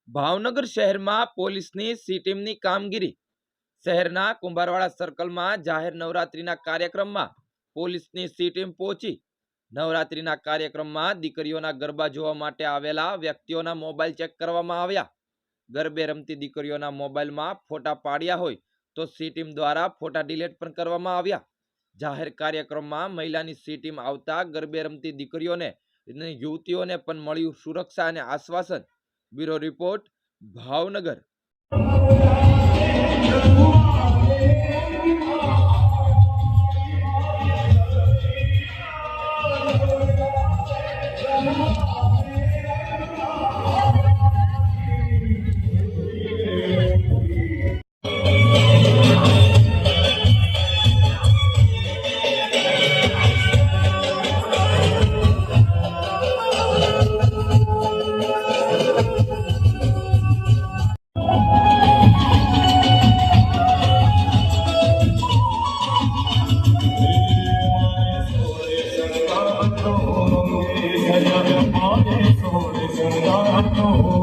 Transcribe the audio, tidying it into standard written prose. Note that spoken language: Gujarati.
ભાવનગર શહેરમાં પોલીસની સી ટીમની કામગીરી। શહેરના કુંભારવાડા સર્કલમાં જાહેર નવરાત્રીના કાર્યક્રમમાં પોલીસની સી ટીમ પહોંચી। નવરાત્રીના કાર્યક્રમમાં દીકરીઓના ગરબા જોવા માટે આવેલા વ્યક્તિઓના મોબાઈલ ચેક કરવામાં આવ્યા। ગરબે રમતી દીકરીઓના મોબાઈલમાં ફોટા પાડ્યા હોય તો સી ટીમ દ્વારા ફોટા ડિલીટ પણ કરવામાં આવ્યા। જાહેર કાર્યક્રમમાં મહિલાની સી ટીમ આવતા ગરબે રમતી દીકરીઓને અને યુવતીઓને પણ મળ્યું સુરક્ષા અને આશ્વાસન। Bureau report, Bhavnagar. Oh